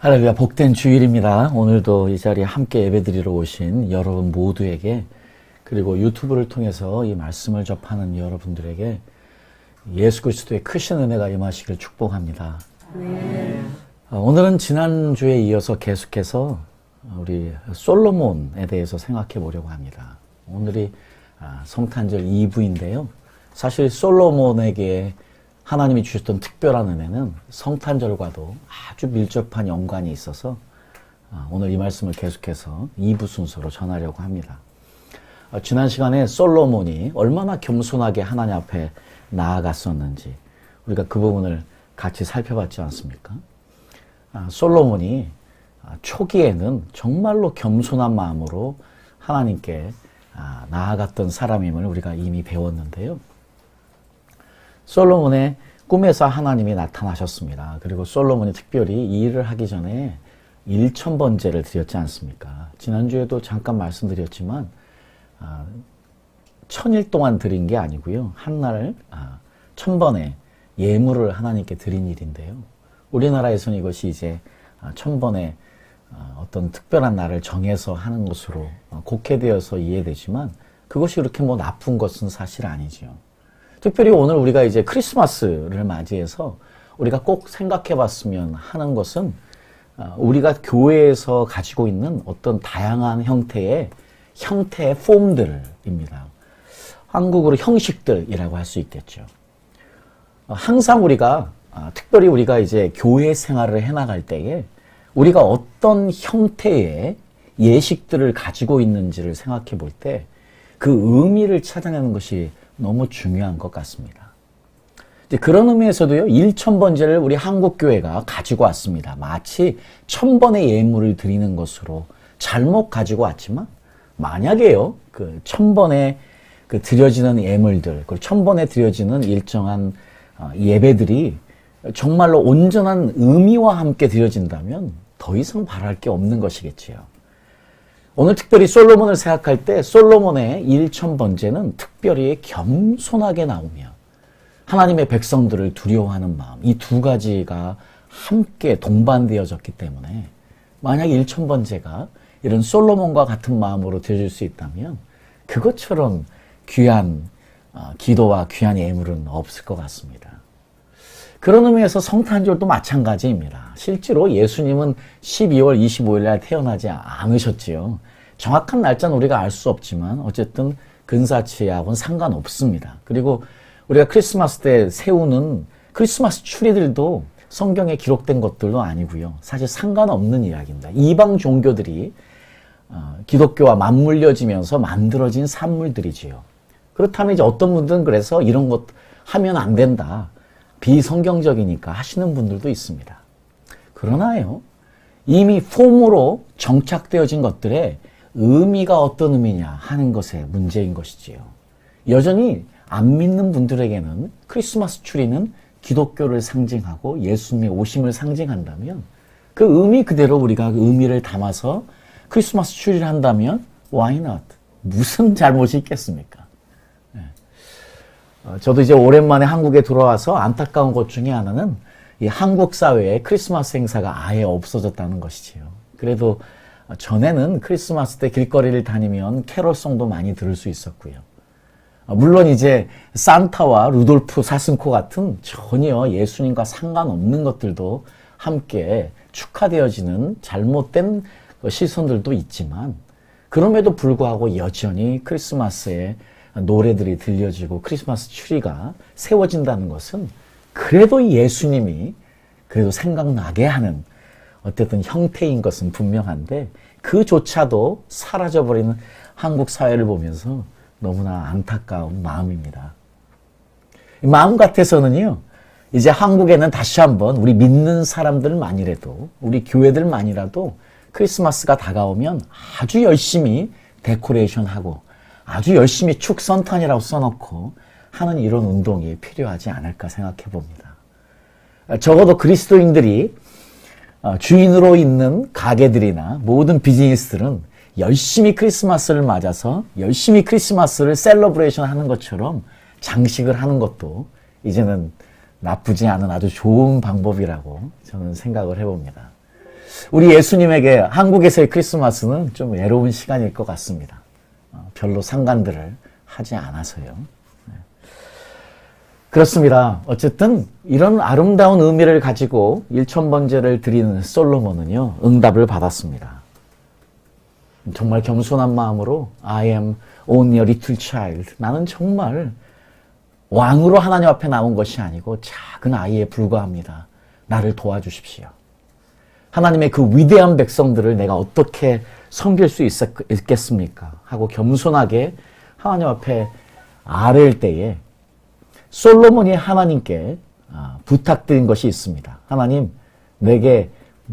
할렐루야, 복된 주일입니다. 오늘도 이 자리에 함께 예배드리러 오신 여러분 모두에게, 그리고 유튜브를 통해서 이 말씀을 접하는 여러분들에게 예수 그리스도의 크신 은혜가 임하시길 축복합니다. 오늘은 지난주에 이어서 계속해서 우리 솔로몬에 대해서 생각해 보려고 합니다. 오늘이 성탄절 2부인데요. 사실 솔로몬에게 하나님이 주셨던 특별한 은혜는 성탄절과도 아주 밀접한 연관이 있어서 오늘 이 말씀을 계속해서 2부 순서로 전하려고 합니다. 지난 시간에 솔로몬이 얼마나 겸손하게 하나님 앞에 나아갔었는지 우리가 그 부분을 같이 살펴봤지 않습니까? 솔로몬이 초기에는 정말로 겸손한 마음으로 하나님께 나아갔던 사람임을 우리가 이미 배웠는데요. 솔로몬의 꿈에서 하나님이 나타나셨습니다. 그리고 솔로몬이 특별히 이 일을 하기 전에 1000번제를 드렸지 않습니까? 지난주에도 잠깐 말씀드렸지만 1000일 동안 드린 게 아니고요. 한날 1000번의 예물을 하나님께 드린 일인데요. 우리나라에서는 이것이 이제 1000번의 어떤 특별한 날을 정해서 하는 것으로 곡해되어서 이해되지만 그것이 그렇게 나쁜 것은 사실 아니지요. 특별히 오늘 우리가 이제 크리스마스를 맞이해서 우리가 꼭 생각해 봤으면 하는 것은 우리가 교회에서 가지고 있는 어떤 다양한 형태의 폼들입니다. 한국어로 형식들이라고 할 수 있겠죠. 항상 우리가 특별히 우리가 이제 교회 생활을 해나갈 때에 우리가 어떤 형태의 예식들을 가지고 있는지를 생각해 볼 때 그 의미를 찾아내는 것이 너무 중요한 것 같습니다. 그런 의미에서도요, 1000번제를 우리 한국교회가 가지고 왔습니다. 마치 1000번의 예물을 드리는 것으로 잘못 가지고 왔지만, 만약에요, 그 1000번에 드려지는 예물들, 그 1000번에 드려지는 일정한 예배들이 정말로 온전한 의미와 함께 드려진다면 더 이상 바랄 게 없는 것이겠지요. 오늘 특별히 솔로몬을 생각할 때 솔로몬의 1000번제는 특별히 겸손하게 나오며 하나님의 백성들을 두려워하는 마음, 이 두 가지가 함께 동반되어졌기 때문에 만약 1000번제가 이런 솔로몬과 같은 마음으로 드려질 수 있다면 그것처럼 귀한 기도와 귀한 예물은 없을 것 같습니다. 그런 의미에서 성탄절도 마찬가지입니다. 실제로 예수님은 12월 25일 날 태어나지 않으셨지요. 정확한 날짜는 우리가 알 수 없지만 어쨌든 근사치하고는 상관없습니다. 그리고 우리가 크리스마스 때 세우는 크리스마스 추리들도 성경에 기록된 것들도 아니고요. 사실 상관없는 이야기입니다. 이방 종교들이 기독교와 맞물려지면서 만들어진 산물들이지요. 그렇다면 이제 어떤 분들은 그래서 이런 것 하면 안 된다. 비성경적이니까 하시는 분들도 있습니다. 그러나요, 이미 폼으로 정착되어진 것들의 의미가 어떤 의미냐 하는 것에 문제인 것이지요. 여전히 안 믿는 분들에게는 크리스마스 추리는 기독교를 상징하고 예수님의 오심을 상징한다면 그 의미 그대로 우리가 그 의미를 담아서 크리스마스 추리를 한다면 why not? 무슨 잘못이 있겠습니까? 저도 이제 오랜만에 한국에 돌아와서 안타까운 것 중에 하나는 이 한국 사회에 크리스마스 행사가 아예 없어졌다는 것이지요. 그래도 전에는 크리스마스 때 길거리를 다니면 캐롤송도 많이 들을 수 있었고요. 물론 이제 산타와 루돌프 사슴코 같은 전혀 예수님과 상관없는 것들도 함께 축하되어지는 잘못된 시선들도 있지만 그럼에도 불구하고 여전히 크리스마스에 노래들이 들려지고 크리스마스 추리가 세워진다는 것은 그래도 예수님이 그래도 생각나게 하는 어쨌든 형태인 것은 분명한데 그조차도 사라져버리는 한국 사회를 보면서 너무나 안타까운 마음입니다. 마음 같아서는요, 이제 한국에는 다시 한번 우리 믿는 사람들만이라도 우리 교회들만이라도 크리스마스가 다가오면 아주 열심히 데코레이션하고 아주 열심히 축선탄이라고 써놓고 하는 이런 운동이 필요하지 않을까 생각해 봅니다. 적어도 그리스도인들이 주인으로 있는 가게들이나 모든 비즈니스들은 열심히 크리스마스를 맞아서 열심히 크리스마스를 셀러브레이션 하는 것처럼 장식을 하는 것도 이제는 나쁘지 않은 아주 좋은 방법이라고 저는 생각을 해봅니다. 우리 예수님에게 한국에서의 크리스마스는 좀 외로운 시간일 것 같습니다. 별로 상관들을 하지 않아서요. 그렇습니다. 어쨌든 이런 아름다운 의미를 가지고 일천번제를 드리는 솔로몬은요, 응답을 받았습니다. 정말 겸손한 마음으로 I am only a little child. 나는 정말 왕으로 하나님 앞에 나온 것이 아니고 작은 아이에 불과합니다. 나를 도와주십시오. 하나님의 그 위대한 백성들을 내가 어떻게 섬길 수 있겠습니까? 하고 겸손하게 하나님 앞에 아뢰일 때에 솔로몬이 하나님께 부탁드린 것이 있습니다. 하나님, 내게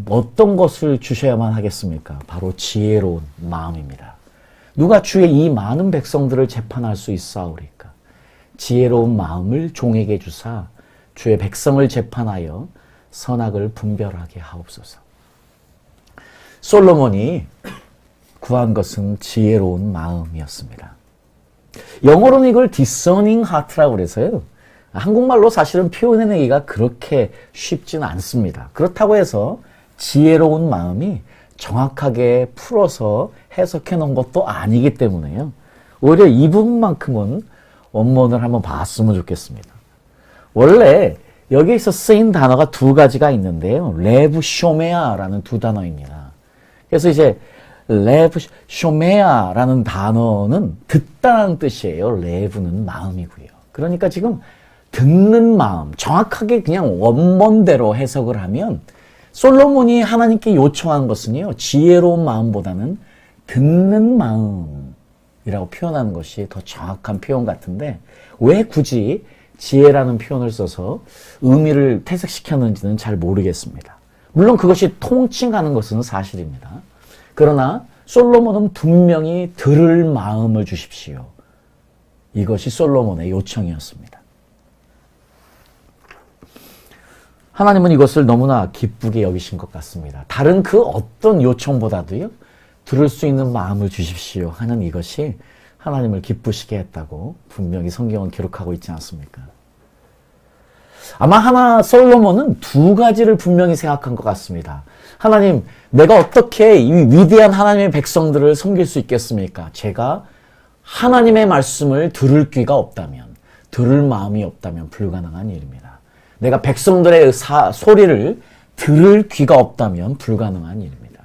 어떤 것을 주셔야만 하겠습니까? 바로 지혜로운 마음입니다. 누가 주의 이 많은 백성들을 재판할 수 있사오리까? 지혜로운 마음을 종에게 주사 주의 백성을 재판하여 선악을 분별하게 하옵소서. 솔로몬이 구한 것은 지혜로운 마음이었습니다. 영어로는 이걸 discerning heart라고 그래서요. 한국말로 사실은 표현해내기가 그렇게 쉽지는 않습니다. 그렇다고 해서 지혜로운 마음이 정확하게 풀어서 해석해 놓은 것도 아니기 때문에요. 오히려 이 부분만큼은 원문을 한번 봤으면 좋겠습니다. 원래 여기에서 쓰인 단어가 두 가지가 있는데요. 레브 쇼메아라는 두 단어입니다. 그래서 이제 레브 쇼메아라는 단어는 듣다는 뜻이에요. 레브는 마음이고요. 그러니까 지금 듣는 마음, 정확하게 그냥 원본대로 해석을 하면 솔로몬이 하나님께 요청한 것은요, 지혜로운 마음보다는 듣는 마음이라고 표현하는 것이 더 정확한 표현 같은데 왜 굳이 지혜라는 표현을 써서 의미를 퇴색시켰는지는 잘 모르겠습니다. 물론 그것이 통칭하는 것은 사실입니다. 그러나 솔로몬은 분명히 들을 마음을 주십시오. 이것이 솔로몬의 요청이었습니다. 하나님은 이것을 너무나 기쁘게 여기신 것 같습니다. 다른 그 어떤 요청보다도요, 들을 수 있는 마음을 주십시오 하는 이것이 하나님을 기쁘시게 했다고 분명히 성경은 기록하고 있지 않습니까? 아마 솔로몬은 두 가지를 분명히 생각한 것 같습니다. 하나님, 내가 어떻게 이 위대한 하나님의 백성들을 섬길 수 있겠습니까? 제가 하나님의 말씀을 들을 귀가 없다면, 들을 마음이 없다면 불가능한 일입니다. 내가 백성들의 소리를 들을 귀가 없다면 불가능한 일입니다.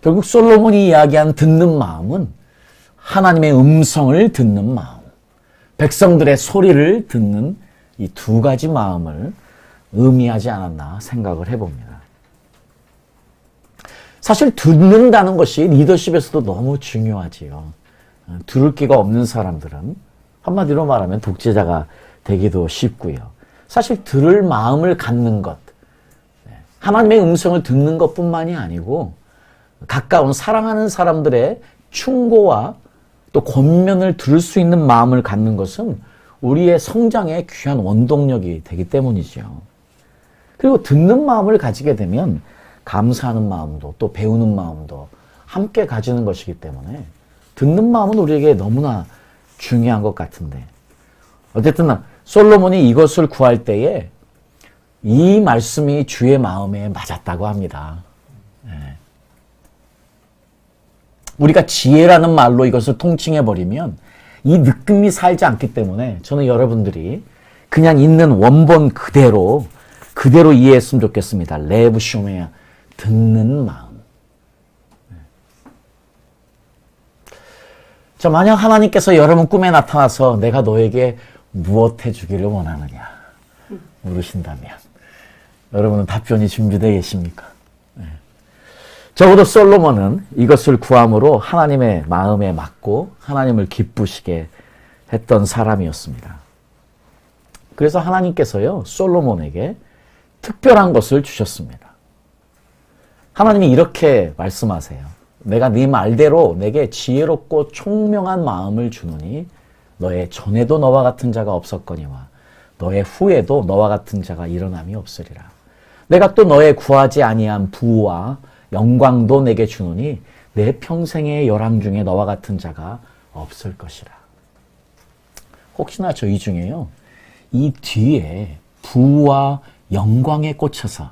결국 솔로몬이 이야기한 듣는 마음은 하나님의 음성을 듣는 마음, 백성들의 소리를 듣는 이 두 가지 마음을 의미하지 않았나 생각을 해봅니다. 사실 듣는다는 것이 리더십에서도 너무 중요하지요. 들을 귀가 없는 사람들은 한마디로 말하면 독재자가 되기도 쉽고요. 사실 들을 마음을 갖는 것, 하나님의 음성을 듣는 것뿐만이 아니고 가까운 사랑하는 사람들의 충고와 또 권면을 들을 수 있는 마음을 갖는 것은 우리의 성장의 귀한 원동력이 되기 때문이죠. 그리고 듣는 마음을 가지게 되면 감사하는 마음도 또 배우는 마음도 함께 가지는 것이기 때문에 듣는 마음은 우리에게 너무나 중요한 것 같은데 어쨌든 솔로몬이 이것을 구할 때에 이 말씀이 주의 마음에 맞았다고 합니다. 우리가 지혜라는 말로 이것을 통칭해버리면 이 느낌이 살지 않기 때문에 저는 여러분들이 그냥 있는 원본 그대로 이해했으면 좋겠습니다. 레브 쇼메야, 듣는 마음. 자, 만약 하나님께서 여러분 꿈에 나타나서 내가 너에게 무엇 해주기를 원하느냐 물으신다면 여러분은 답변이 준비되어 계십니까? 적어도 솔로몬은 이것을 구함으로 하나님의 마음에 맞고 하나님을 기쁘시게 했던 사람이었습니다. 그래서 하나님께서요, 솔로몬에게 특별한 것을 주셨습니다. 하나님이 이렇게 말씀하세요. 내가 네 말대로 내게 지혜롭고 총명한 마음을 주노니 너의 전에도 너와 같은 자가 없었거니와 너의 후에도 너와 같은 자가 일어남이 없으리라. 내가 또 너의 구하지 아니한 부와 영광도 내게 주노니 내 평생의 열왕 중에 너와 같은 자가 없을 것이라. 혹시나 저희 중에요, 이 뒤에 부와 영광에 꽂혀서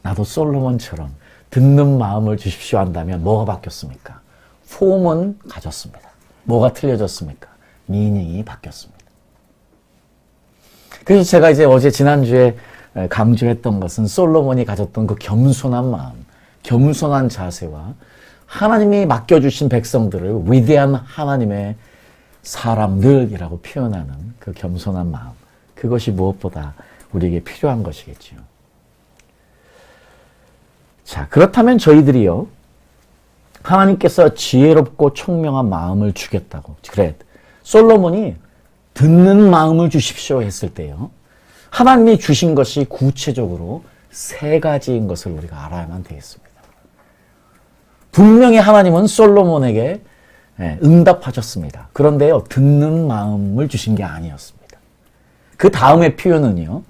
나도 솔로몬처럼 듣는 마음을 주십시오 한다면 뭐가 바뀌었습니까? 폼은 가졌습니다. 뭐가 틀려졌습니까? 미닝이 바뀌었습니다. 그래서 제가 이제 어제 지난주에 강조했던 것은 솔로몬이 가졌던 그 겸손한 마음, 겸손한 자세와 하나님이 맡겨주신 백성들을 위대한 하나님의 사람들이라고 표현하는 그 겸손한 마음, 그것이 무엇보다 우리에게 필요한 것이겠죠. 자, 그렇다면 저희들이요, 하나님께서 지혜롭고 총명한 마음을 주겠다고, 그래, 솔로몬이 듣는 마음을 주십시오 했을 때요, 하나님이 주신 것이 구체적으로 3가지인 것을 우리가 알아야만 되겠습니다. 분명히 하나님은 솔로몬에게 응답하셨습니다. 그런데요, 듣는 마음을 주신 게 아니었습니다. 그 다음의 표현은요,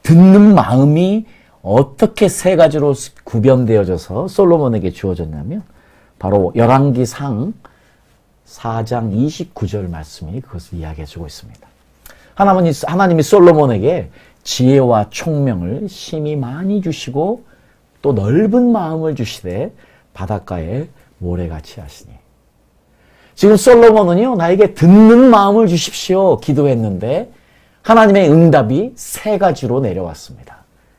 듣는 마음이 어떻게 3가지로 구별되어져서 솔로몬에게 주어졌냐면 바로 열왕기상 4장 29절 말씀이 그것을 이야기해주고 있습니다. 하나님이 솔로몬에게 지혜와 총명을 심히 많이 주시고 또 넓은 마음을 주시되 바닷가에 모래같이 하시니. 지금 솔로몬은요, 나에게 듣는 마음을 주십시오 기도했는데 하나님의 응답이 3가지로 내려왔습니다.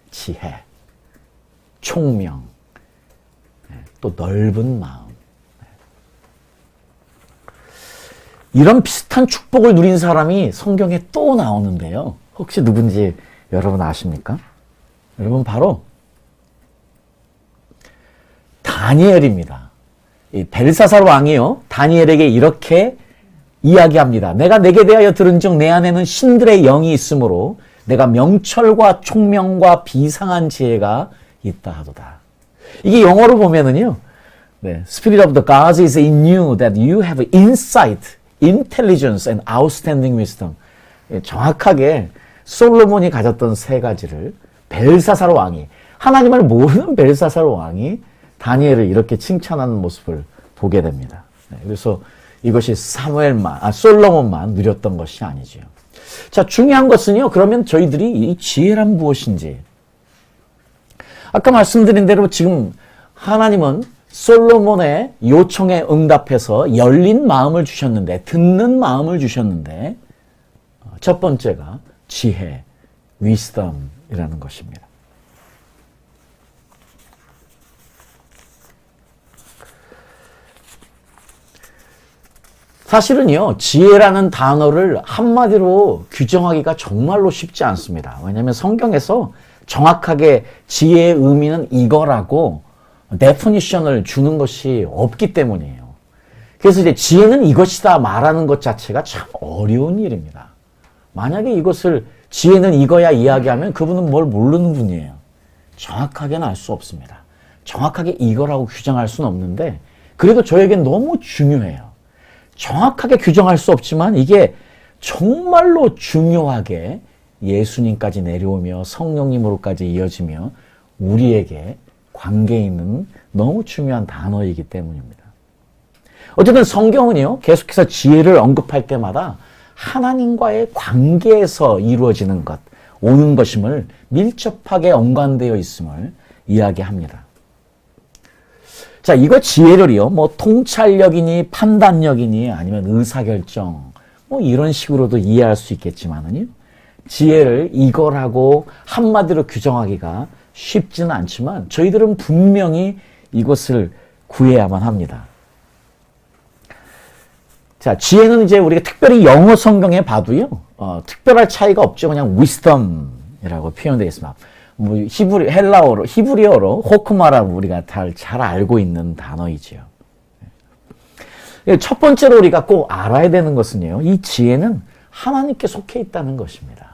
지혜, 총명, 또 넓은 마음. 이런 비슷한 축복을 누린 사람이 성경에 또 나오는데요. 혹시 누군지 여러분 아십니까? 여러분 바로 다니엘입니다. 이 벨사살 왕이요, 다니엘에게 이렇게 이야기합니다. 내가 내게 대하여 들은즉 내 안에는 신들의 영이 있으므로 내가 명철과 총명과 비상한 지혜가 있다 하도다. 이게 영어로 보면은요, Spirit of the gods is in you that you have insight, intelligence and outstanding wisdom. 정확하게 솔로몬이 가졌던 3가지를 벨사살 왕이, 하나님을 모르는 벨사살 왕이 다니엘을 이렇게 칭찬하는 모습을 보게 됩니다. 그래서 이것이 솔로몬만 누렸던 것이 아니죠. 자, 중요한 것은요, 그러면 저희들이 이 지혜란 무엇인지. 아까 말씀드린 대로 지금 하나님은 솔로몬의 요청에 응답해서 열린 마음을 주셨는데, 듣는 마음을 주셨는데, 첫 번째가 지혜, wisdom이라는 것입니다. 사실은요, 지혜라는 단어를 한마디로 규정하기가 정말로 쉽지 않습니다. 왜냐하면 성경에서 정확하게 지혜의 의미는 이거라고 데피니션을 주는 것이 없기 때문이에요. 그래서 이제 지혜는 이것이다 말하는 것 자체가 참 어려운 일입니다. 만약에 이것을 지혜는 이거야 이야기하면 그분은 뭘 모르는 분이에요. 정확하게는 알 수 없습니다. 정확하게 이거라고 규정할 수는 없는데 그래도 저에겐 너무 중요해요. 정확하게 규정할 수 없지만 이게 정말로 중요하게 예수님까지 내려오며 성령님으로까지 이어지며 우리에게 관계 있는 너무 중요한 단어이기 때문입니다. 어쨌든 성경은요, 계속해서 지혜를 언급할 때마다 하나님과의 관계에서 이루어지는 것, 오는 것임을 밀접하게 연관되어 있음을 이야기합니다. 자, 이거 지혜를요, 뭐 통찰력이니 판단력이니 아니면 의사결정, 뭐 이런 식으로도 이해할 수 있겠지만은요, 지혜를 이거라고 한마디로 규정하기가 쉽지는 않지만 저희들은 분명히 이것을 구해야만 합니다. 자, 지혜는 이제 우리가 특별히 영어 성경에 봐도요, 특별할 차이가 없죠. 그냥 wisdom이라고 표현되어 있습니다. 뭐 히브리어로 호크마라고 우리가 잘 알고 있는 단어이지요. 첫 번째로 우리가 꼭 알아야 되는 것은요, 이 지혜는 하나님께 속해 있다는 것입니다.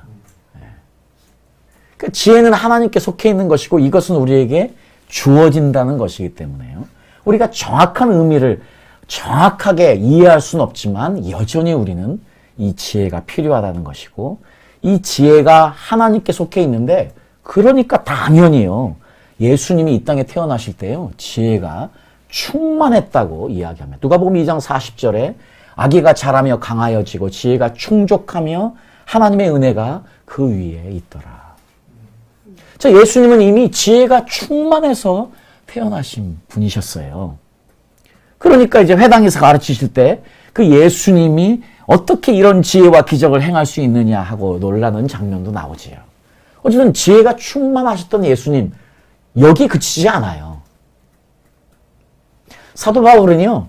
그 지혜는 하나님께 속해 있는 것이고 이것은 우리에게 주어진다는 것이기 때문에요. 우리가 정확한 의미를 정확하게 이해할 수는 없지만 여전히 우리는 이 지혜가 필요하다는 것이고 이 지혜가 하나님께 속해 있는데 그러니까 당연히요. 예수님이 이 땅에 태어나실 때요. 지혜가 충만했다고 이야기합니다. 누가복음 2장 40절에 아기가 자라며 강하여지고 지혜가 충족하며 하나님의 은혜가 그 위에 있더라. 자, 예수님은 이미 지혜가 충만해서 태어나신 분이셨어요. 그러니까 이제 회당에서 가르치실 때 그 예수님이 어떻게 이런 지혜와 기적을 행할 수 있느냐 하고 놀라는 장면도 나오지요. 어쨌든 지혜가 충만하셨던 예수님, 여기 그치지 않아요. 사도 바울은요,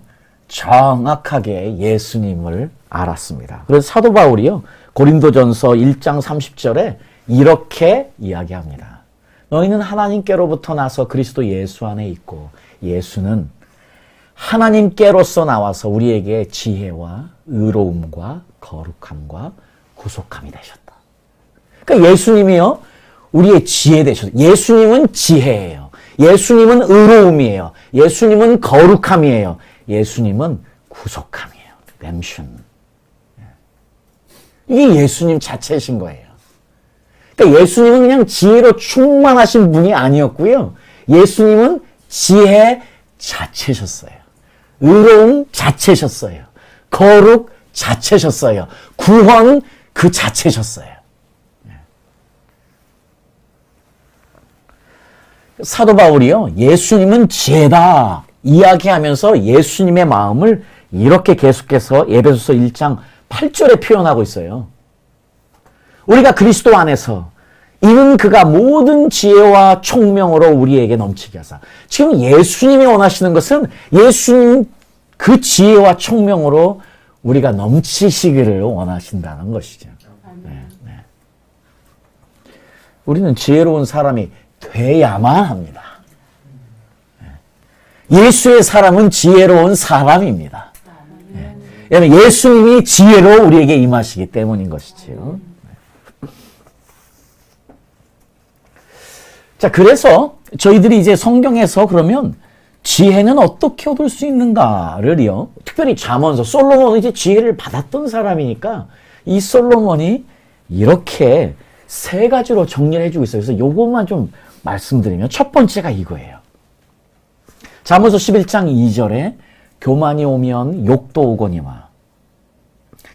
정확하게 예수님을 알았습니다. 그래서 사도 바울이요, 고린도전서 1장 30절에 이렇게 이야기합니다. 너희는 하나님께로부터 나서 그리스도 예수 안에 있고 예수는 하나님께로서 나와서 우리에게 지혜와 의로움과 거룩함과 구속함이 되셨다. 그러니까 예수님이요, 우리의 지혜 되셨어요. 예수님은 지혜예요. 예수님은 의로움이에요. 예수님은 거룩함이에요. 예수님은 구속함이에요. 렘션. 이게 예수님 자체이신 거예요. 그러니까 예수님은 그냥 지혜로 충만하신 분이 아니었고요. 예수님은 지혜 자체셨어요. 의로움 자체셨어요. 거룩 자체셨어요. 구원 그 자체셨어요. 사도 바울이요, 예수님은 지혜다 이야기하면서 예수님의 마음을 이렇게 계속해서 에베소서 1장 8절에 표현하고 있어요. 우리가 그리스도 안에서 이는 그가 모든 지혜와 총명으로 우리에게 넘치게 하사. 지금 예수님이 원하시는 것은 예수님 그 지혜와 총명으로 우리가 넘치시기를 원하신다는 것이죠. 네, 네. 우리는 지혜로운 사람이 돼야만 합니다. 예수의 사람은 지혜로운 사람입니다. 왜냐하면 예수님이 지혜로 우리에게 임하시기 때문인 것이지요. 자, 그래서 저희들이 이제 성경에서 그러면 지혜는 어떻게 얻을 수 있는가를요, 특별히 잠언서, 솔로몬은 이제 지혜를 받았던 사람이니까 이 솔로몬이 이렇게 세 가지로 정리를 해주고 있어요. 그래서 요것만 좀 말씀드리면 첫 번째가 이거예요. 잠언서 11장 2절에 교만이 오면 욕도 오거니와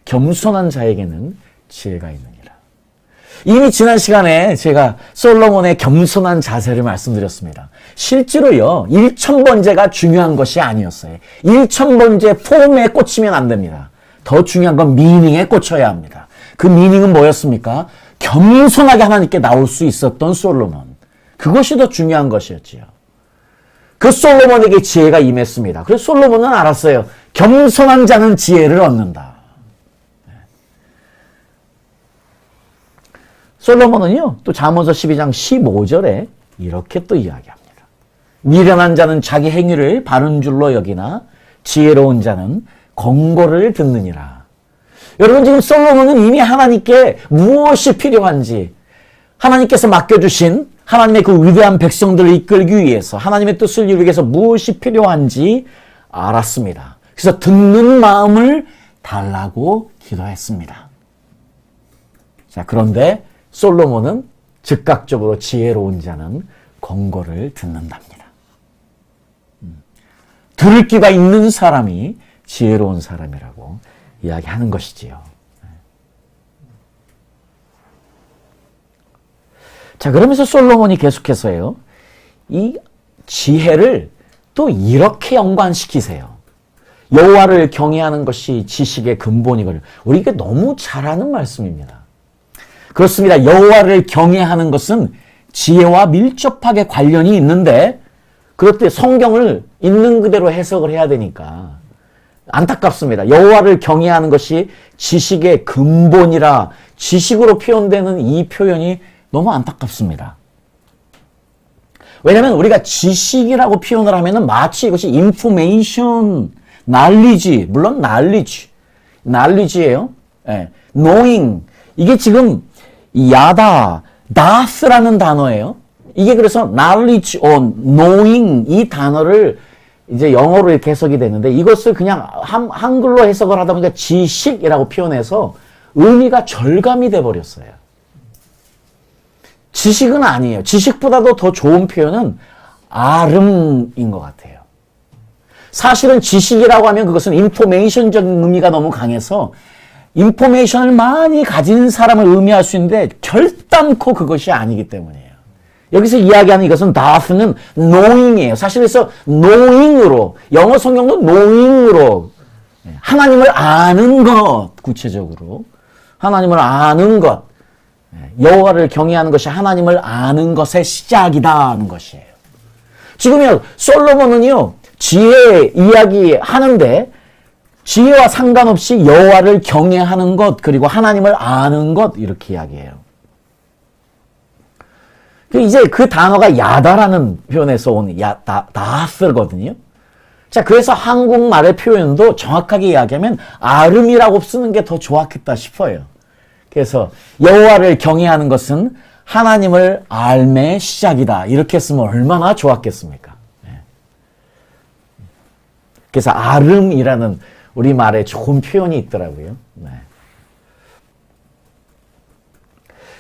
겸손한 자에게는 지혜가 있느니라. 이미 지난 시간에 제가 솔로몬의 겸손한 자세를 말씀드렸습니다. 실제로요, 1000번제가 중요한 것이 아니었어요. 1000번제 폼에 꽂히면 안 됩니다. 더 중요한 건 미닝에 꽂혀야 합니다. 그 미닝은 뭐였습니까? 겸손하게 하나님께 나올 수 있었던 솔로몬. 그것이 더 중요한 것이었지요. 그 솔로몬에게 지혜가 임했습니다. 그래서 솔로몬은 알았어요. 겸손한 자는 지혜를 얻는다. 솔로몬은요, 또 잠언서 12장 15절에 이렇게 또 이야기합니다. 미련한 자는 자기 행위를 바른 줄로 여기나 지혜로운 자는 권고를 듣느니라. 여러분, 지금 솔로몬은 이미 하나님께 무엇이 필요한지, 하나님께서 맡겨주신 하나님의 그 위대한 백성들을 이끌기 위해서, 하나님의 뜻을 이루기 위해서 무엇이 필요한지 알았습니다. 그래서 듣는 마음을 달라고 기도했습니다. 자, 그런데 솔로몬은 즉각적으로 지혜로운 자는 권고를 듣는답니다. 들을 귀가 있는 사람이 지혜로운 사람이라고 이야기하는 것이지요. 자, 그러면서 솔로몬이 계속해서요, 이 지혜를 또 이렇게 연관시키세요. 여호와를 경외하는 것이 지식의 근본이거든요. 우리 이게 너무 잘 아는 말씀입니다. 그렇습니다. 여호와를 경외하는 것은 지혜와 밀접하게 관련이 있는데, 그럴 때 성경을 있는 그대로 해석을 해야 되니까 안타깝습니다. 여호와를 경외하는 것이 지식의 근본이라 지식으로 표현되는 이 표현이 너무 안타깝습니다. 왜냐하면 우리가 지식이라고 표현을 하면 마치 이것이 information, knowledge, 물론 knowledge예요. 네. knowing, 이게 지금 야다, 다스라는 단어예요. 이게 그래서 knowledge or knowing 이 단어를 이제 영어로 이렇게 해석이 되는데, 이것을 그냥 한글로 해석을 하다 보니까 지식이라고 표현해서 의미가 절감이 돼버렸어요. 지식은 아니에요. 지식보다도 더 좋은 표현은 아름인 것 같아요. 사실은 지식이라고 하면 그것은 인포메이션적인 의미가 너무 강해서 인포메이션을 많이 가진 사람을 의미할 수 있는데 결단코 그것이 아니기 때문이에요. 여기서 이야기하는 이것은 doth는 knowing이에요. 사실 그래서 knowing으로, 영어 성경도 knowing으로 하나님을 아는 것, 구체적으로 하나님을 아는 것, 여호와를 경외하는 것이 하나님을 아는 것의 시작이다 하는 것이에요. 지금요 솔로몬은요 지혜 이야기 하는데 지혜와 상관없이 여호와를 경외하는 것 그리고 하나님을 아는 것 이렇게 이야기해요. 이제 그 단어가 야다라는 표현에서 온 다스거든요. 자, 그래서 한국말의 표현도 정확하게 이야기하면 아름이라고 쓰는 게 더 좋았겠다 싶어요. 그래서 여호와를 경외하는 것은 하나님을 알매의 시작이다. 이렇게 쓰면 얼마나 좋았겠습니까? 그래서 아름이라는 우리말에 좋은 표현이 있더라고요. 네.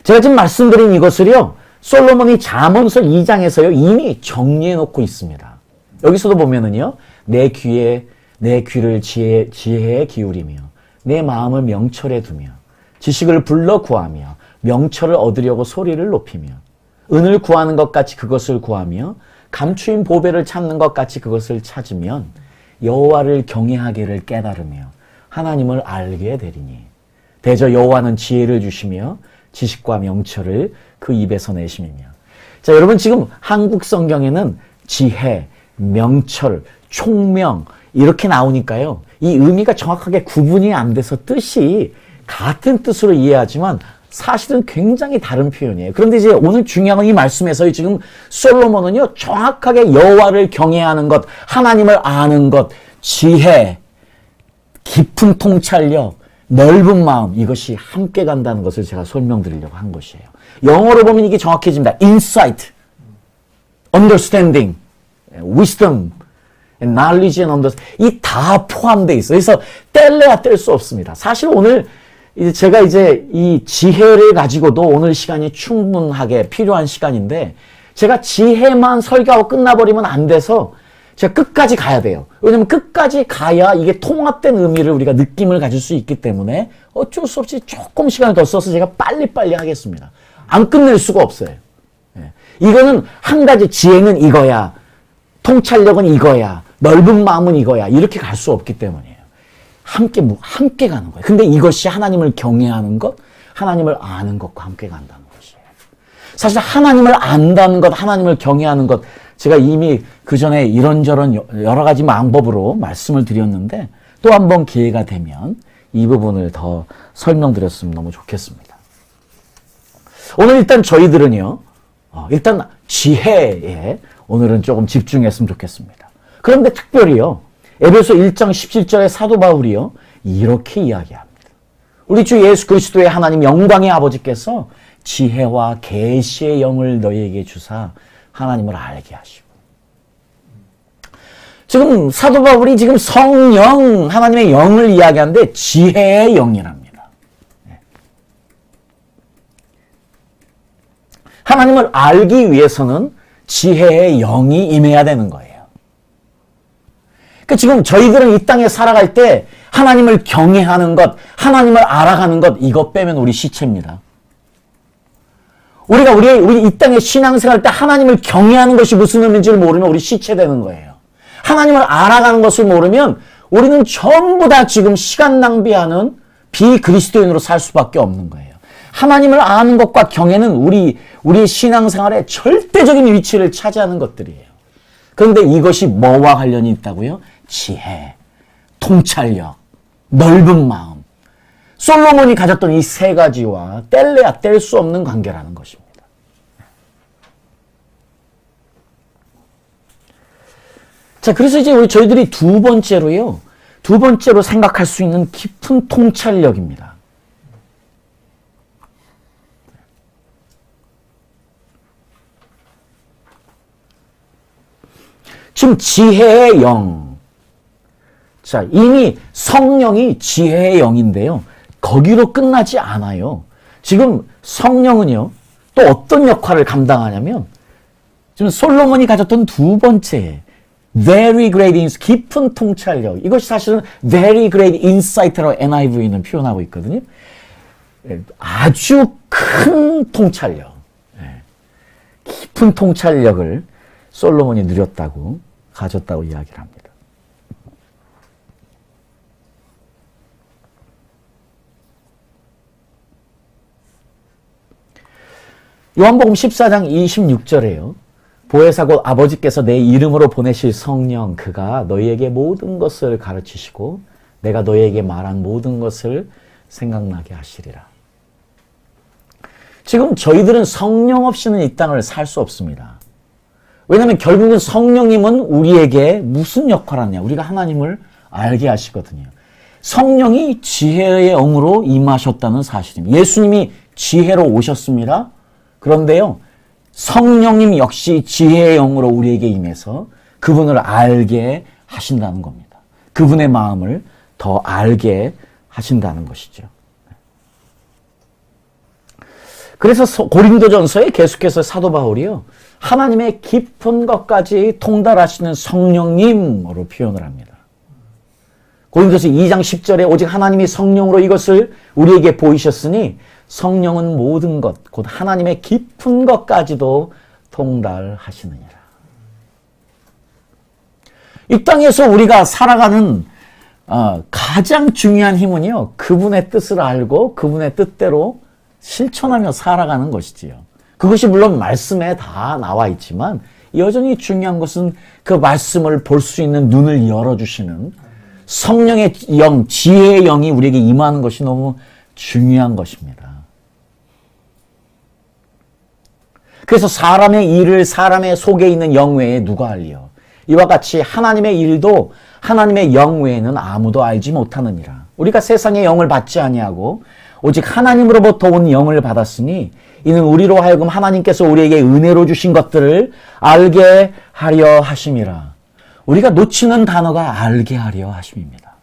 제가 지금 말씀드린 이것을요. 솔로몬이 잠언서 2장에서요. 이미 정리해 놓고 있습니다. 여기서도 보면은요. 내 귀를 지혜에 기울이며 내 마음을 명철에 두며 지식을 불러 구하며 명철을 얻으려고 소리를 높이며 은을 구하는 것 같이 그것을 구하며 감추인 보배를 찾는 것 같이 그것을 찾으면 여호와를 경외하기를 깨달으며 하나님을 알게 되리니 대저 여호와는 지혜를 주시며 지식과 명철을 그 입에서 내심이며. 자, 여러분 지금 한국 성경에는 지혜, 명철, 총명 이렇게 나오니까요. 이 의미가 정확하게 구분이 안 돼서 뜻이 같은 뜻으로 이해하지만 사실은 굉장히 다른 표현이에요. 그런데 이제 오늘 중요한 건 이 말씀에서 지금 솔로몬은요. 정확하게 여호와를 경외하는 것, 하나님을 아는 것, 지혜, 깊은 통찰력, 넓은 마음 이것이 함께 간다는 것을 제가 설명드리려고 한 것이에요. 영어로 보면 이게 정확해집니다. insight, understanding, wisdom, knowledge and understanding 이 다 포함되어 있어요. 그래서 뗄래야 뗄 수 없습니다. 사실 오늘 제가 이제 이 지혜를 가지고도 오늘 시간이 충분하게 필요한 시간인데 제가 지혜만 설교하고 끝나버리면 안 돼서 제가 끝까지 가야 돼요. 왜냐면 끝까지 가야 이게 통합된 의미를 우리가 느낌을 가질 수 있기 때문에 어쩔 수 없이 조금 시간을 더 써서 제가 빨리빨리 하겠습니다. 안 끝낼 수가 없어요. 이거는 한 가지 지혜는 이거야. 통찰력은 이거야. 넓은 마음은 이거야. 이렇게 갈 수 없기 때문이에요. 함께 가는 거예요. 근데 이것이 하나님을 경외하는 것, 하나님을 아는 것과 함께 간다는 것이에요. 사실 하나님을 안다는 것, 하나님을 경외하는 것, 제가 이미 그 전에 이런저런 여러 가지 방법으로 말씀을 드렸는데 또 한 번 기회가 되면 이 부분을 더 설명드렸으면 너무 좋겠습니다. 오늘 일단 저희들은요, 일단 지혜에 오늘은 조금 집중했으면 좋겠습니다. 그런데 특별히요, 에베소 1장 17절의 사도 바울이요, 이렇게 이야기합니다. 우리 주 예수 그리스도의 하나님 영광의 아버지께서 지혜와 계시의 영을 너희에게 주사 하나님을 알게 하시고. 지금 사도 바울이 지금 성령, 하나님의 영을 이야기하는데 지혜의 영이랍니다. 하나님을 알기 위해서는 지혜의 영이 임해야 되는 거예요. 그러니까 지금 저희들은 이 땅에 살아갈 때 하나님을 경외하는 것, 하나님을 알아가는 것, 이거 빼면 우리 시체입니다. 우리 이 땅에 신앙생활 때 하나님을 경외하는 것이 무슨 의미인지를 모르면 우리 시체되는 거예요. 하나님을 알아가는 것을 모르면 우리는 전부 다 지금 시간 낭비하는 비그리스도인으로 살 수밖에 없는 거예요. 하나님을 아는 것과 경외는 우리 신앙생활에 절대적인 위치를 차지하는 것들이에요. 그런데 이것이 뭐와 관련이 있다고요? 지혜, 통찰력, 넓은 마음. 솔로몬이 가졌던 이 세 가지와 뗄래야 뗄 수 없는 관계라는 것입니다. 자, 그래서 이제 저희들이 두 번째로 생각할 수 있는 깊은 통찰력입니다. 지금 지혜의 영. 자, 이미 성령이 지혜의 영인데요. 거기로 끝나지 않아요. 지금 성령은요, 또 어떤 역할을 감당하냐면, 지금 솔로몬이 가졌던 두 번째, very great insight, 깊은 통찰력. 이것이 사실은 very great insight라고 NIV는 표현하고 있거든요. 아주 큰 통찰력. 깊은 통찰력을 솔로몬이 누렸다고, 가졌다고 이야기를 합니다. 요한복음 14장 26절에요. 보혜사 곧 아버지께서 내 이름으로 보내실 성령, 그가 너희에게 모든 것을 가르치시고 내가 너희에게 말한 모든 것을 생각나게 하시리라. 지금 저희들은 성령 없이는 이 땅을 살 수 없습니다. 왜냐하면 결국은 성령님은 우리에게 무슨 역할을 하냐. 우리가 하나님을 알게 하시거든요. 성령이 지혜의 영으로 임하셨다는 사실입니다. 예수님이 지혜로 오셨습니다. 그런데요, 성령님 역시 지혜의 영으로 우리에게 임해서 그분을 알게 하신다는 겁니다. 그분의 마음을 더 알게 하신다는 것이죠. 그래서 고린도전서에 계속해서 사도 바울이요, 하나님의 깊은 것까지 통달하시는 성령님으로 표현을 합니다. 고린도서 2장 10절에 오직 하나님이 성령으로 이것을 우리에게 보이셨으니 성령은 모든 것, 곧 하나님의 깊은 것까지도 통달하시느니라. 이 땅에서 우리가 살아가는 가장 중요한 힘은요, 그분의 뜻을 알고 그분의 뜻대로 실천하며 살아가는 것이지요. 그것이 물론 말씀에 다 나와 있지만 여전히 중요한 것은 그 말씀을 볼 수 있는 눈을 열어주시는 성령의 영, 지혜의 영이 우리에게 임하는 것이 너무 중요한 것입니다. 그래서 사람의 일을 사람의 속에 있는 영 외에 누가 알리요? 이와 같이 하나님의 일도 하나님의 영 외에는 아무도 알지 못하느니라. 우리가 세상의 영을 받지 아니하고 오직 하나님으로부터 온 영을 받았으니 이는 우리로 하여금 하나님께서 우리에게 은혜로 주신 것들을 알게 하려 하심이라. 우리가 놓치는 단어가 알게 하려 하심입니다.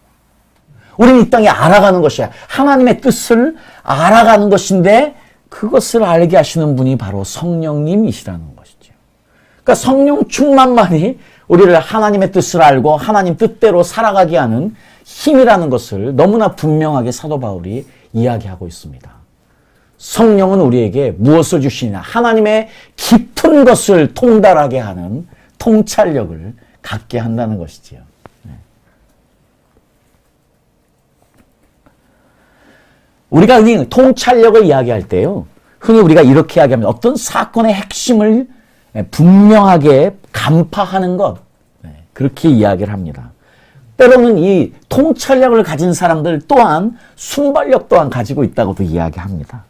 우리는 이 땅에 알아가는 것이야. 하나님의 뜻을 알아가는 것인데 그것을 알게 하시는 분이 바로 성령님이시라는 것이죠. 그러니까 성령 충만만이 우리를 하나님의 뜻을 알고 하나님 뜻대로 살아가게 하는 힘이라는 것을 너무나 분명하게 사도 바울이 이야기하고 있습니다. 성령은 우리에게 무엇을 주시냐? 하나님의 깊은 것을 통달하게 하는 통찰력을 갖게 한다는 것이지요. 우리가 흔히 통찰력을 이야기할 때요, 흔히 우리가 이렇게 이야기합니다. 어떤 사건의 핵심을 분명하게 간파하는 것, 그렇게 이야기를 합니다. 때로는 이 통찰력을 가진 사람들 또한 순발력 또한 가지고 있다고도 이야기합니다.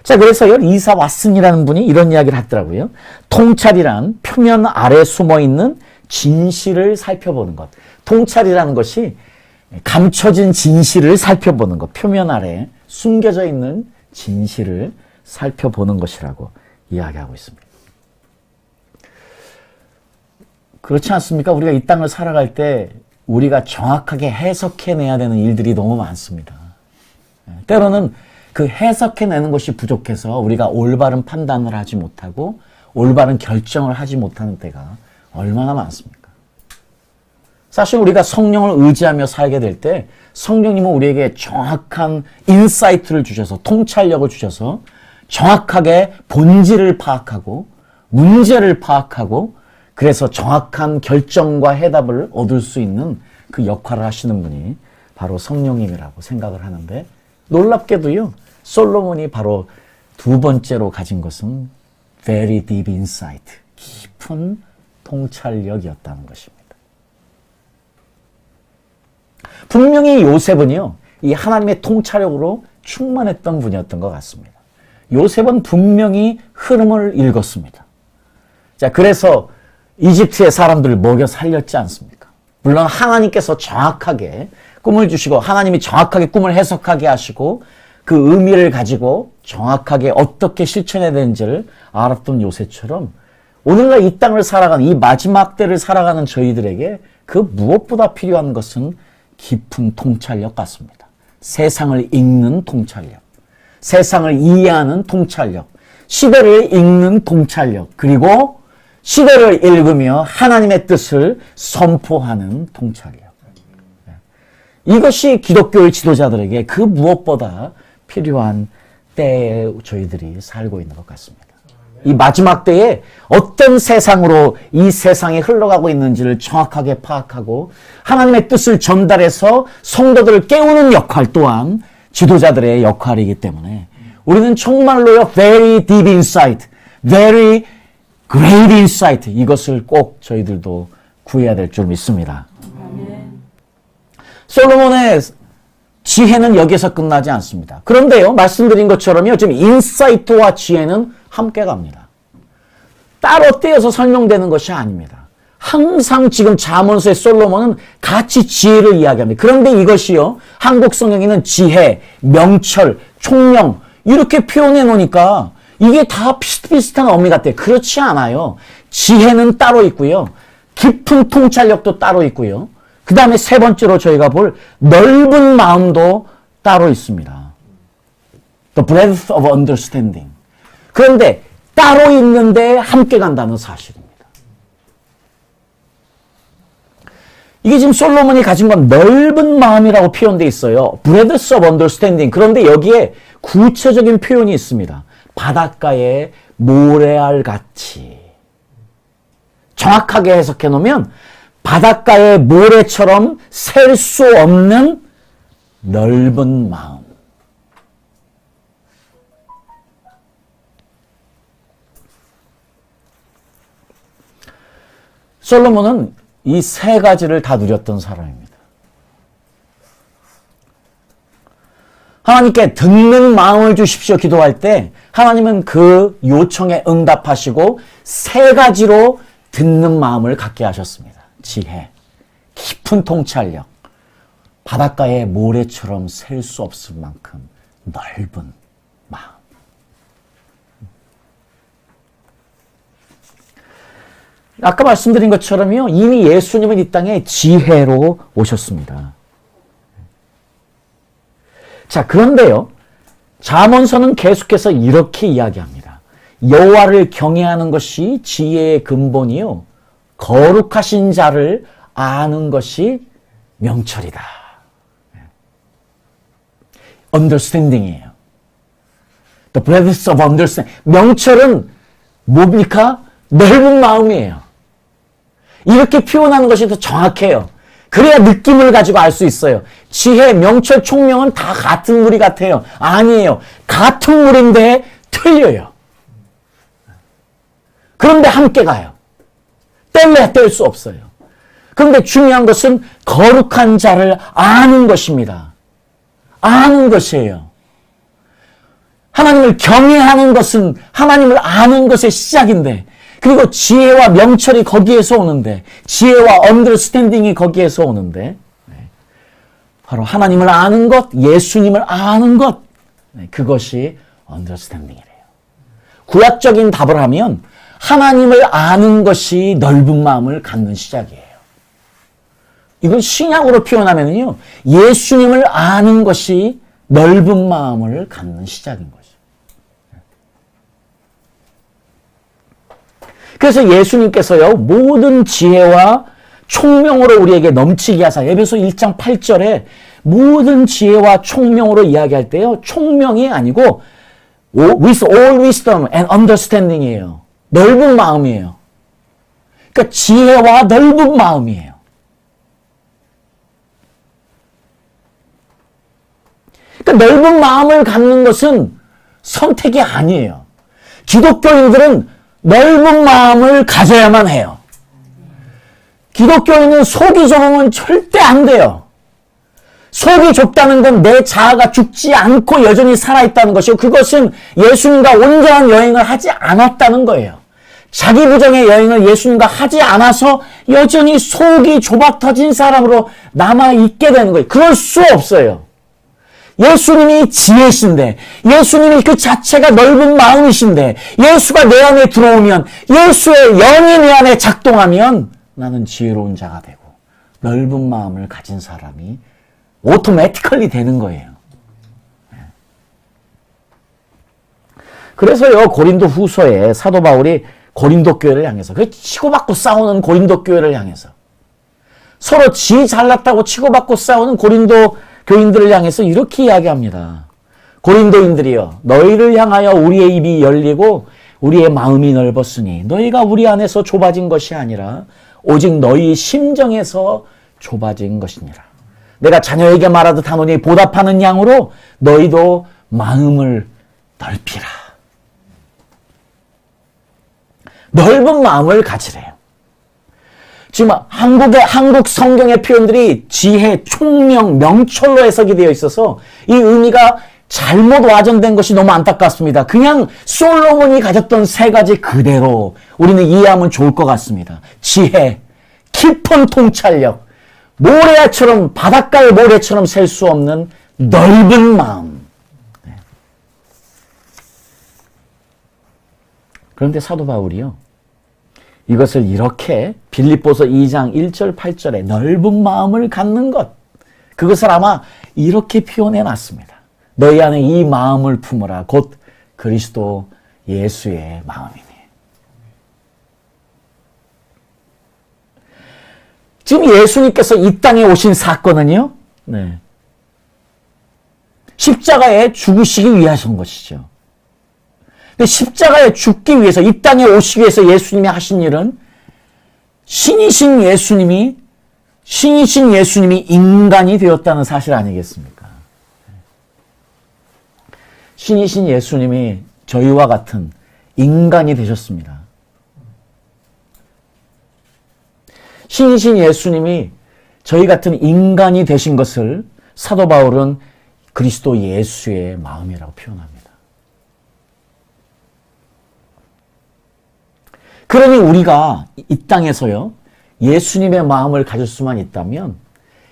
자, 그래서요, 이사 왓슨이라는 분이 이런 이야기를 하더라고요. 통찰이란 표면 아래 숨어있는 진실을 살펴보는 것. 통찰이라는 것이 감춰진 진실을 살펴보는 것. 표면 아래 숨겨져 있는 진실을 살펴보는 것이라고 이야기하고 있습니다. 그렇지 않습니까? 우리가 이 땅을 살아갈 때 우리가 정확하게 해석해내야 되는 일들이 너무 많습니다. 때로는 그 해석해내는 것이 부족해서 우리가 올바른 판단을 하지 못하고 올바른 결정을 하지 못하는 때가 얼마나 많습니까? 사실 우리가 성령을 의지하며 살게 될 때 성령님은 우리에게 정확한 인사이트를 주셔서 통찰력을 주셔서 정확하게 본질을 파악하고 문제를 파악하고 그래서 정확한 결정과 해답을 얻을 수 있는 그 역할을 하시는 분이 바로 성령님이라고 생각을 하는데, 놀랍게도요, 솔로몬이 바로 두 번째로 가진 것은 very deep insight, 깊은 통찰력이었다는 것입니다. 분명히 요셉은요, 이 하나님의 통찰력으로 충만했던 분이었던 것 같습니다. 요셉은 분명히 흐름을 읽었습니다. 자, 그래서 이집트의 사람들을 먹여 살렸지 않습니까? 물론 하나님께서 정확하게 꿈을 주시고 하나님이 정확하게 꿈을 해석하게 하시고 그 의미를 가지고 정확하게 어떻게 실천해야 되는지를 알았던 요셉처럼 오늘날 이 땅을 살아가는, 이 마지막 때를 살아가는 저희들에게 그 무엇보다 필요한 것은 깊은 통찰력 같습니다. 세상을 읽는 통찰력, 세상을 이해하는 통찰력, 시대를 읽는 통찰력, 그리고 시대를 읽으며 하나님의 뜻을 선포하는 통찰력. 이것이 기독교의 지도자들에게 그 무엇보다 필요한 때에 저희들이 살고 있는 것 같습니다. 이 마지막 때에 어떤 세상으로 이 세상이 흘러가고 있는지를 정확하게 파악하고 하나님의 뜻을 전달해서 성도들을 깨우는 역할 또한 지도자들의 역할이기 때문에 우리는 정말로요 very deep insight, very great insight 이것을 꼭 저희들도 구해야 될 줄 믿습니다. 솔로몬의 지혜는 여기서 끝나지 않습니다. 그런데요 말씀드린 것처럼요 지금 인사이트와 지혜는 함께 갑니다. 따로 떼어서 설명되는 것이 아닙니다. 항상 지금 잠언서의 솔로몬은 같이 지혜를 이야기합니다. 그런데 이것이요 한국 성경에는 지혜, 명철, 총명 이렇게 표현해 놓으니까 이게 다 비슷비슷한 의미 같아요. 그렇지 않아요. 지혜는 따로 있고요. 깊은 통찰력도 따로 있고요. 그 다음에 세 번째로 저희가 볼 넓은 마음도 따로 있습니다. The breadth of understanding. 그런데 따로 있는데 함께 간다는 사실입니다. 이게 지금 솔로몬이 가진 건 넓은 마음이라고 표현되어 있어요. breadth of understanding. 그런데 여기에 구체적인 표현이 있습니다. 바닷가의 모래알 같이. 정확하게 해석해 놓으면 바닷가의 모래처럼 셀 수 없는 넓은 마음. 솔로몬은 이 세 가지를 다 누렸던 사람입니다. 하나님께 듣는 마음을 주십시오 기도할 때 하나님은 그 요청에 응답하시고 세 가지로 듣는 마음을 갖게 하셨습니다. 지혜, 깊은 통찰력, 바닷가의 모래처럼 셀 수 없을 만큼 넓은 마음. 아까 말씀드린 것처럼요, 이미 예수님은 이 땅에 지혜로 오셨습니다. 자, 그런데요, 잠언서는 계속해서 이렇게 이야기합니다. 여호와를 경외하는 것이 지혜의 근본이요, 거룩하신 자를 아는 것이 명철이다. understanding이에요. The breadth of understanding. 명철은 뭡니까? 넓은 마음이에요. 이렇게 표현하는 것이 더 정확해요. 그래야 느낌을 가지고 알 수 있어요. 지혜, 명철, 총명은 다 같은 무리 같아요. 아니에요. 같은 무리인데 틀려요. 그런데 함께 가요. 뗄래야 뗄 수 없어요. 그런데 중요한 것은 거룩한 자를 아는 것입니다. 아는 것이에요. 하나님을 경외하는 것은 하나님을 아는 것의 시작인데, 그리고 지혜와 명철이 거기에서 오는데, 지혜와 언더스탠딩이 거기에서 오는데, 바로 하나님을 아는 것, 예수님을 아는 것, 그것이 언더스탠딩이래요. 구약적인 답을 하면 하나님을 아는 것이 넓은 마음을 갖는 시작이에요. 이걸 신약으로 표현하면요, 예수님을 아는 것이 넓은 마음을 갖는 시작인 거죠. 그래서 예수님께서요, 모든 지혜와 총명으로 우리에게 넘치게 하사, 에베소 1장 8절에 모든 지혜와 총명으로 이야기할 때요, 총명이 아니고 with all wisdom and understanding이에요. 넓은 마음이에요. 그러니까 지혜와 넓은 마음이에요. 그러니까 넓은 마음을 갖는 것은 선택이 아니에요. 기독교인들은 넓은 마음을 가져야만 해요. 기독교인은 속이 좁으면 절대 안 돼요. 속이 좁다는 건 내 자아가 죽지 않고 여전히 살아있다는 것이고, 그것은 예수님과 온전한 여행을 하지 않았다는 거예요. 자기 부정의 여행을 예수님과 하지 않아서 여전히 속이 좁아 터진 사람으로 남아있게 되는 거예요. 그럴 수 없어요. 예수님이 지혜신데, 예수님이 그 자체가 넓은 마음이신데, 예수가 내 안에 들어오면, 예수의 영이 내 안에 작동하면 나는 지혜로운 자가 되고 넓은 마음을 가진 사람이 오토매티컬리 되는 거예요. 그래서요, 고린도 후서에 사도 바울이 고린도 교회를 향해서, 그 치고받고 싸우는 고린도 교회를 향해서, 서로 지 잘났다고 치고받고 싸우는 고린도 교인들을 향해서 이렇게 이야기합니다. 고린도인들이여, 너희를 향하여 우리의 입이 열리고 우리의 마음이 넓었으니 너희가 우리 안에서 좁아진 것이 아니라 오직 너희 심정에서 좁아진 것이니라. 내가 자녀에게 말하듯 하노니 보답하는 양으로 너희도 마음을 넓히라. 넓은 마음을 가지래요. 지금 한국 성경의 표현들이 지혜, 총명, 명철로 해석이 되어 있어서 이 의미가 잘못 와전된 것이 너무 안타깝습니다. 그냥 솔로몬이 가졌던 세 가지 그대로 우리는 이해하면 좋을 것 같습니다. 지혜, 깊은 통찰력, 모래처럼 바닷가의 모래처럼 셀 수 없는 넓은 마음. 그런데 사도 바울이요, 이것을 이렇게 빌립보서 2장 1절 8절에 넓은 마음을 갖는 것, 그것을 아마 이렇게 표현해 놨습니다. 너희 안에 이 마음을 품으라. 곧 그리스도 예수의 마음이니. 지금 예수님께서 이 땅에 오신 사건은요, 십자가에 죽으시기 위하신 것이죠. 근데 십자가에 죽기 위해서, 이 땅에 오시기 위해서 예수님이 하신 일은 신이신 예수님이 인간이 되었다는 사실 아니겠습니까? 신이신 예수님이 저희와 같은 인간이 되셨습니다. 신이신 예수님이 저희 같은 인간이 되신 것을 사도 바울은 그리스도 예수의 마음이라고 표현합니다. 그러니 우리가 이 땅에서요, 예수님의 마음을 가질 수만 있다면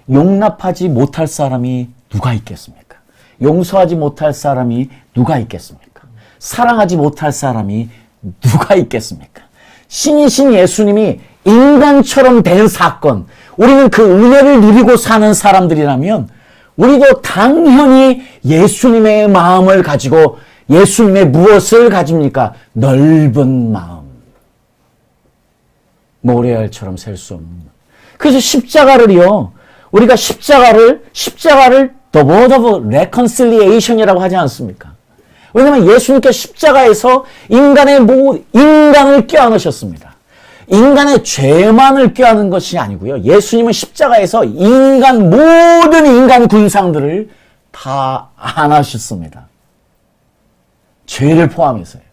용납하지 못할 사람이 누가 있겠습니까? 용서하지 못할 사람이 누가 있겠습니까? 사랑하지 못할 사람이 누가 있겠습니까? 신이신 예수님이 인간처럼 된 사건, 우리는 그 은혜를 누리고 사는 사람들이라면 우리도 당연히 예수님의 마음을 가지고, 예수님의 무엇을 가집니까? 넓은 마음. 모래알처럼 셀 수 없는. 그래서 십자가를요, 우리가 십자가를 The word of reconciliation이라고 하지 않습니까? 왜냐하면 예수님께서 십자가에서 인간을 껴안으셨습니다. 인간의 죄만을 껴안은 것이 아니고요, 예수님은 십자가에서 모든 인간 군상들을 다 안으셨습니다. 죄를 포함해서요.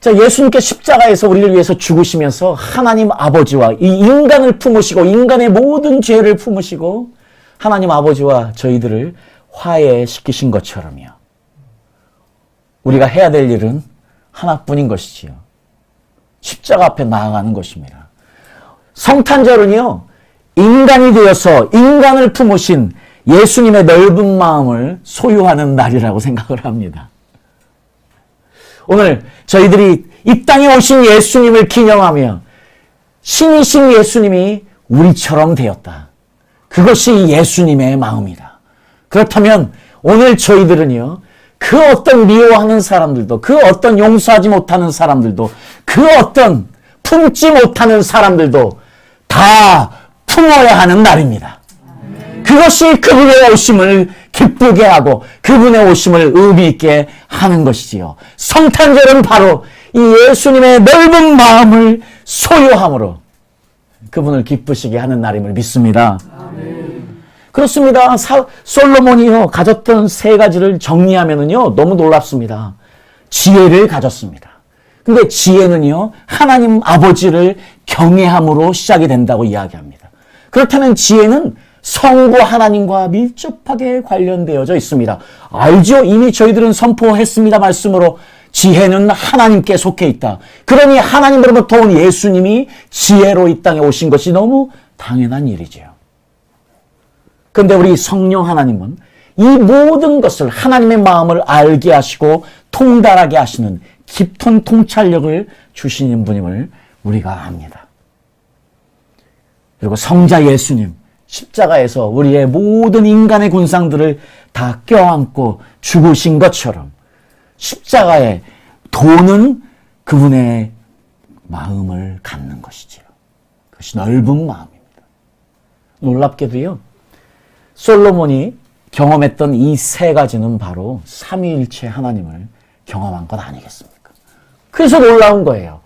자, 예수님께 십자가에서 우리를 위해서 죽으시면서 하나님 아버지와 이 인간을 품으시고, 인간의 모든 죄를 품으시고 하나님 아버지와 저희들을 화해시키신 것처럼요, 우리가 해야 될 일은 하나뿐인 것이지요. 십자가 앞에 나아가는 것입니다. 성탄절은요, 인간이 되어서 인간을 품으신 예수님의 넓은 마음을 소유하는 날이라고 생각을 합니다. 오늘 저희들이 이 땅에 오신 예수님을 기념하며 신이신 예수님이 우리처럼 되었다. 그것이 예수님의 마음이다. 그렇다면 오늘 저희들은요, 그 어떤 미워하는 사람들도, 그 어떤 용서하지 못하는 사람들도, 그 어떤 품지 못하는 사람들도 다 품어야 하는 날입니다. 그것이 그분의 오심을 기쁘게 하고 그분의 오심을 의미 있게 하는 것이지요. 성탄절은 바로 이 예수님의 넓은 마음을 소유함으로 그분을 기쁘시게 하는 날임을 믿습니다. 아멘. 그렇습니다. 솔로몬이요, 가졌던 세 가지를 정리하면은요, 너무 놀랍습니다. 지혜를 가졌습니다. 근데 지혜는요, 하나님 아버지를 경외함으로 시작이 된다고 이야기합니다. 그렇다면 지혜는 성부 하나님과 밀접하게 관련되어져 있습니다. 알죠? 이미 저희들은 선포했습니다. 말씀으로 지혜는 하나님께 속해 있다. 그러니 하나님으로부터 온 예수님이 지혜로 이 땅에 오신 것이 너무 당연한 일이지요. 그런데 우리 성령 하나님은 이 모든 것을, 하나님의 마음을 알게 하시고 통달하게 하시는 깊은 통찰력을 주시는 분임을 우리가 압니다. 그리고 성자 예수님, 십자가에서 우리의 모든 인간의 군상들을 다 껴안고 죽으신 것처럼 십자가의 도는 그분의 마음을 갖는 것이지요. 그것이 넓은 마음입니다. 놀랍게도요, 솔로몬이 경험했던 이 세 가지는 바로 삼위일체 하나님을 경험한 것 아니겠습니까? 그래서 놀라운 거예요.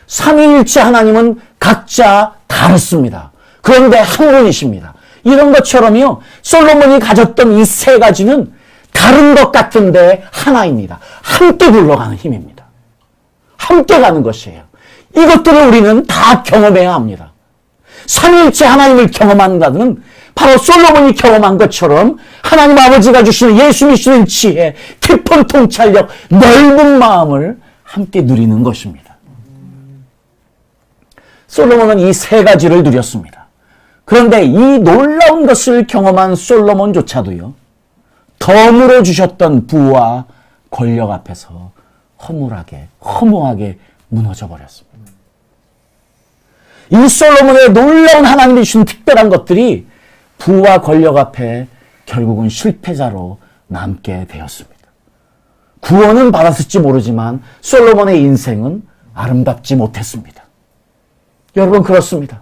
삼위일체 하나님은 각자 다릅니다. 그런데 한 분이십니다. 이런 것처럼요, 솔로몬이 가졌던 이 세 가지는 다른 것 같은데 하나입니다. 함께 굴러가는 힘입니다. 함께 가는 것이에요. 이것들을 우리는 다 경험해야 합니다. 삼위일체 하나님을 경험한다는 바로 솔로몬이 경험한 것처럼 하나님 아버지가 주시는 예수님이 주시는 지혜, 깊은 통찰력, 넓은 마음을 함께 누리는 것입니다. 솔로몬은 이 세 가지를 누렸습니다. 그런데 이 놀라운 것을 경험한 솔로몬조차도요, 덤으로 주셨던 부와 권력 앞에서 허무하게 무너져 버렸습니다. 이 솔로몬의 놀라운 하나님이 주신 특별한 것들이 부와 권력 앞에 결국은 실패자로 남게 되었습니다. 구원은 받았을지 모르지만 솔로몬의 인생은 아름답지 못했습니다. 여러분, 그렇습니다.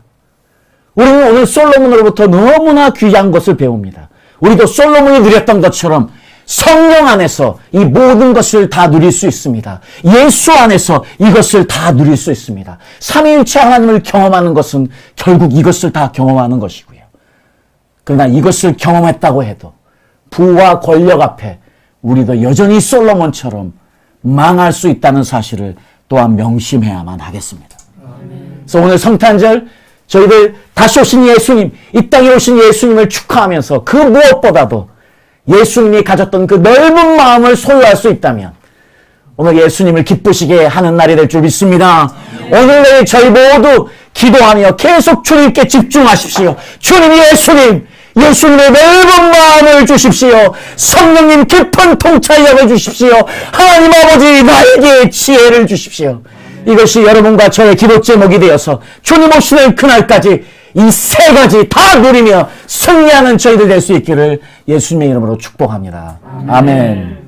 우리는 오늘 솔로몬으로부터 너무나 귀한 것을 배웁니다. 우리도 솔로몬이 누렸던 것처럼 성령 안에서 이 모든 것을 다 누릴 수 있습니다. 예수 안에서 이것을 다 누릴 수 있습니다. 삼위일체 하나님을 경험하는 것은 결국 이것을 다 경험하는 것이고요. 그러나 이것을 경험했다고 해도 부와 권력 앞에 우리도 여전히 솔로몬처럼 망할 수 있다는 사실을 또한 명심해야만 하겠습니다. 그래서 오늘 성탄절 저희들 다시 오신 예수님, 이 땅에 오신 예수님을 축하하면서 그 무엇보다도 예수님이 가졌던 그 넓은 마음을 소유할 수 있다면 오늘 예수님을 기쁘시게 하는 날이 될 줄 믿습니다. 오늘 내일 저희 모두 기도하며 계속 주님께 집중하십시오. 주님, 예수님의 넓은 마음을 주십시오. 성령님 깊은 통찰력을 주십시오. 하나님 아버지, 나에게 지혜를 주십시오. 이것이 여러분과 저의 기도 제목이 되어서 주님 오시는 그날까지 이 세 가지 다 누리며 승리하는 저희들 될 수 있기를 예수님의 이름으로 축복합니다. 아멘.